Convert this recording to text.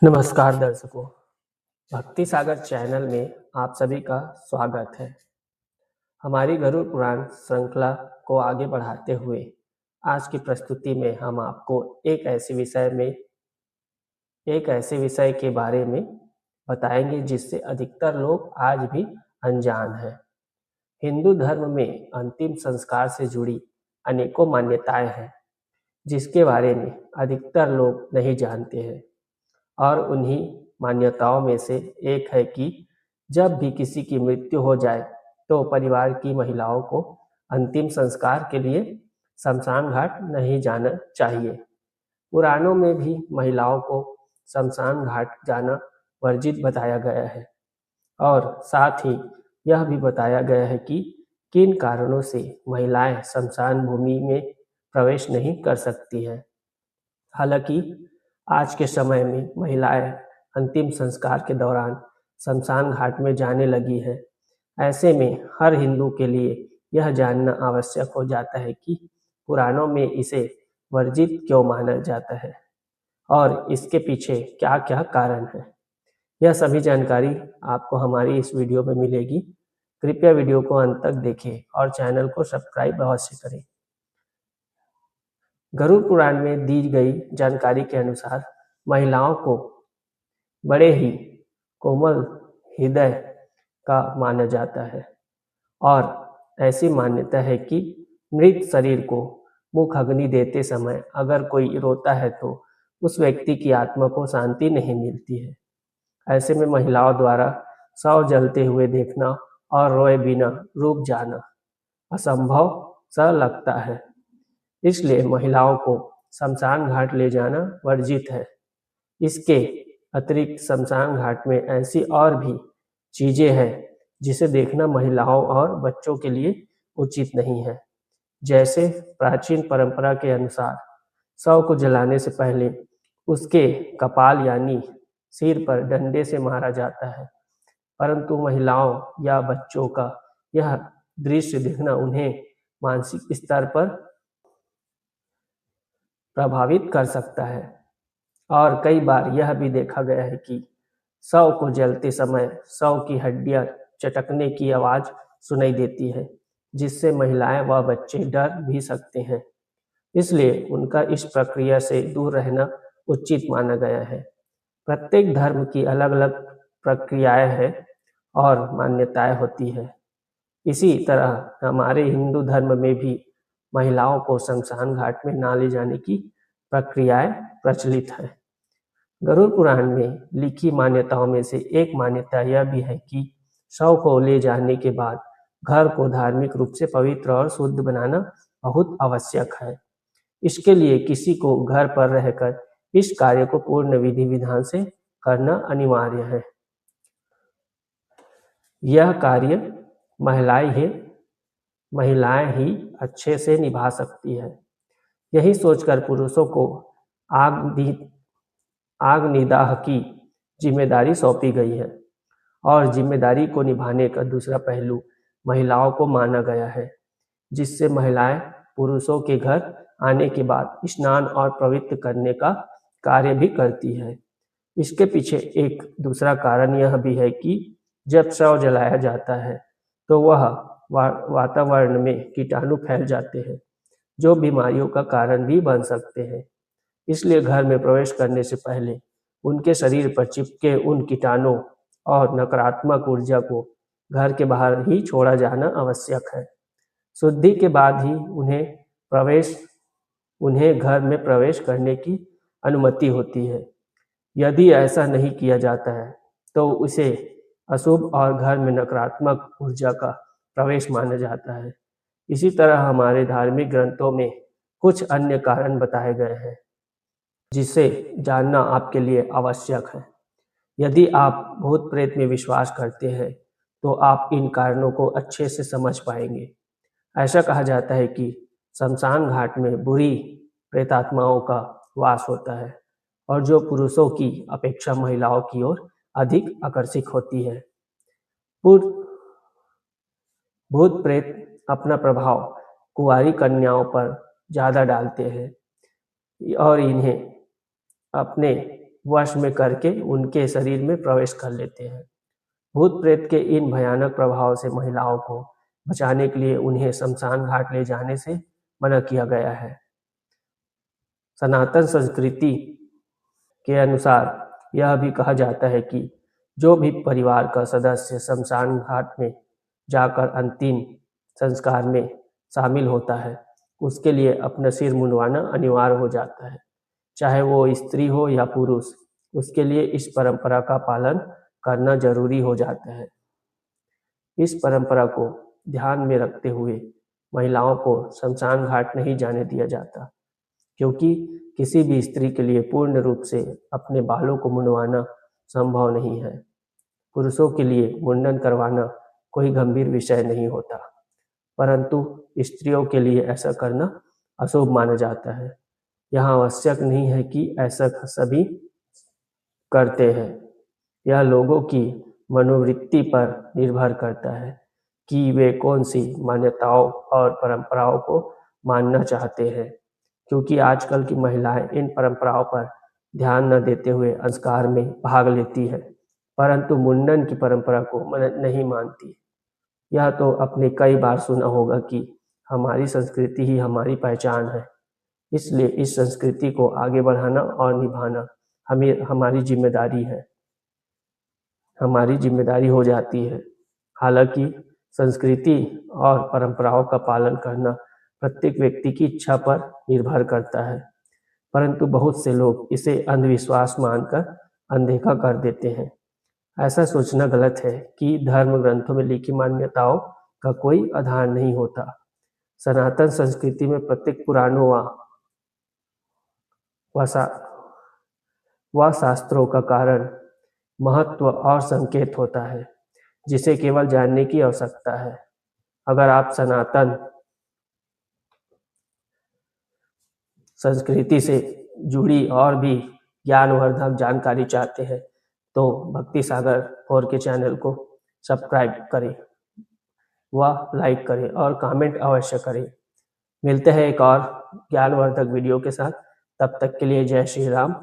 नमस्कार दर्शकों, भक्ति सागर चैनल में आप सभी का स्वागत है। हमारी गरुड़ पुराण श्रृंखला को आगे बढ़ाते हुए आज की प्रस्तुति में हम आपको एक ऐसे विषय के बारे में बताएंगे जिससे अधिकतर लोग आज भी अनजान हैं। हिंदू धर्म में अंतिम संस्कार से जुड़ी अनेकों मान्यताएं हैं जिसके बारे में अधिकतर लोग नहीं जानते हैं, और उन्हीं मान्यताओं में से एक है कि जब भी किसी की मृत्यु हो जाए तो परिवार की महिलाओं को अंतिम संस्कार के लिए शमशान घाट नहीं जाना चाहिए। पुराणों में भी महिलाओं को शमशान घाट जाना वर्जित बताया गया है और साथ ही यह भी बताया गया है कि किन कारणों से महिलाएं शमशान भूमि में प्रवेश नहीं कर सकती हैं। हालांकि आज के समय में महिलाएं अंतिम संस्कार के दौरान शमशान घाट में जाने लगी है। ऐसे में हर हिंदू के लिए यह जानना आवश्यक हो जाता है कि पुराणों में इसे वर्जित क्यों माना जाता है और इसके पीछे क्या क्या कारण है। यह सभी जानकारी आपको हमारी इस वीडियो में मिलेगी। कृपया वीडियो को अंत तक देखें और चैनल को सब्सक्राइब अवश्य करें। गरुड़ पुराण में दी गई जानकारी के अनुसार महिलाओं को बड़े ही कोमल हृदय का माना जाता है और ऐसी मान्यता है कि मृत शरीर को मुख अग्नि देते समय अगर कोई रोता है तो उस व्यक्ति की आत्मा को शांति नहीं मिलती है। ऐसे में महिलाओं द्वारा शव जलते हुए देखना और रोए बिना रुक जाना असंभव सा लगता है, इसलिए महिलाओं को शमशान घाट ले जाना वर्जित है। इसके अतिरिक्त शमशान घाट में ऐसी और भी चीजें हैं जिसे देखना महिलाओं और बच्चों के लिए उचित नहीं है। जैसे प्राचीन परंपरा के अनुसार शव को जलाने से पहले उसके कपाल यानी सिर पर डंडे से मारा जाता है, परंतु महिलाओं या बच्चों का यह दृश्य देखना उन्हें मानसिक स्तर पर प्रभावित कर सकता है। और कई बार यह भी देखा गया है कि शव को जलते समय शव की हड्डियां चटकने की आवाज सुनाई देती है, जिससे महिलाएं व बच्चे डर भी सकते हैं। इसलिए उनका इस प्रक्रिया से दूर रहना उचित माना गया है। प्रत्येक धर्म की अलग अलग प्रक्रियाएं हैं और मान्यताएं होती है। इसी तरह हमारे हिंदू धर्म में भी महिलाओं को शमशान घाट में न ले जाने की प्रक्रियाएं प्रचलित है। गरुड़ पुराण में लिखी मान्यताओं में से एक मान्यता यह भी है कि शव को ले जाने के बाद घर को धार्मिक रूप से पवित्र और शुद्ध बनाना बहुत आवश्यक है। इसके लिए किसी को घर पर रहकर इस कार्य को पूर्ण विधि विधान से करना अनिवार्य है। यह कार्य महिलाएं ही अच्छे से निभा सकती है। यही सोचकर पुरुषों को आग्निदाह की जिम्मेदारी सौंपी गई है और जिम्मेदारी को निभाने का दूसरा पहलू महिलाओं को माना गया है, जिससे महिलाएं पुरुषों के घर आने के बाद स्नान और पवित्र करने का कार्य भी करती है। इसके पीछे एक दूसरा कारण यह भी है कि जब शव जलाया जाता है तो वह वातावरण में कीटाणु फैल जाते हैं जो बीमारियों का कारण भी बन सकते हैं। इसलिए घर में प्रवेश करने से पहले उनके शरीर पर चिपके उन कीटाणुओं और नकारात्मक ऊर्जा को घर के बाहर ही छोड़ा जाना आवश्यक है। शुद्धि के बाद ही उन्हें घर में प्रवेश करने की अनुमति होती है। यदि ऐसा नहीं किया जाता है तो उसे अशुभ और घर में नकारात्मक ऊर्जा का प्रवेश माना जाता है। इसी तरह हमारे धार्मिक ग्रंथों में कुछ अन्य कारण बताए गए हैं जिसे जानना आपके लिए आवश्यक है। यदि आप भूत प्रेत में विश्वास करते हैं तो आप इन कारणों को अच्छे से समझ पाएंगे। ऐसा कहा जाता है कि शमशान घाट में बुरी प्रेतात्माओं का वास होता है और जो पुरुषों की अपेक्षा महिलाओं की ओर अधिक आकर्षित होती है। भूत प्रेत अपना प्रभाव कुंवारी कन्याओं पर ज्यादा डालते हैं और इन्हें अपने वश में करके उनके शरीर में प्रवेश कर लेते हैं। भूत प्रेत के इन भयानक प्रभाव से महिलाओं को बचाने के लिए उन्हें शमशान घाट ले जाने से मना किया गया है। सनातन संस्कृति के अनुसार यह भी कहा जाता है कि जो भी परिवार का सदस्य शमशान घाट में जाकर अंतिम संस्कार में शामिल होता है, उसके लिए अपना सिर मुंडवाना अनिवार्य हो जाता है, चाहे वो स्त्री हो या पुरुष। उसके लिए इस परंपरा का पालन करना जरूरी हो जाता है। इस परंपरा को ध्यान में रखते हुए महिलाओं को शमशान घाट नहीं जाने दिया जाता, क्योंकि किसी भी स्त्री के लिए पूर्ण रूप से अपने बालों को मुंडवाना संभव नहीं है। पुरुषों के लिए मुंडन करवाना कोई गंभीर विषय नहीं होता, परंतु स्त्रियों के लिए ऐसा करना अशुभ माना जाता है। यह आवश्यक नहीं है कि ऐसा सभी करते हैं। यह लोगों की मनोवृत्ति पर निर्भर करता है कि वे कौन सी मान्यताओं और परंपराओं को मानना चाहते हैं, क्योंकि आजकल की महिलाएं इन परंपराओं पर ध्यान न देते हुए संस्कार में भाग लेती है, परंतु मुंडन की परंपरा को नहीं मानती। यह तो आपने कई बार सुना होगा कि हमारी संस्कृति ही हमारी पहचान है, इसलिए इस संस्कृति को आगे बढ़ाना और निभाना हमारी जिम्मेदारी है, हमारी जिम्मेदारी हो जाती है। हालांकि संस्कृति और परंपराओं का पालन करना प्रत्येक व्यक्ति की इच्छा पर निर्भर करता है, परंतु बहुत से लोग इसे अंधविश्वास मानकर अनदेखा कर देते हैं। ऐसा सोचना गलत है कि धर्म ग्रंथों में लिखी मान्यताओं का कोई आधार नहीं होता। सनातन संस्कृति में प्रत्येक पुराणों व शास्त्रों का कारण, महत्व और संकेत होता है, जिसे केवल जानने की आवश्यकता है। अगर आप सनातन संस्कृति से जुड़ी और भी ज्ञानवर्धक जानकारी चाहते हैं तो भक्ति सागर 4 के चैनल को सब्सक्राइब करें व लाइक करें और कमेंट अवश्य करें। मिलते हैं एक और ज्ञानवर्धक वीडियो के साथ, तब तक के लिए जय श्री राम।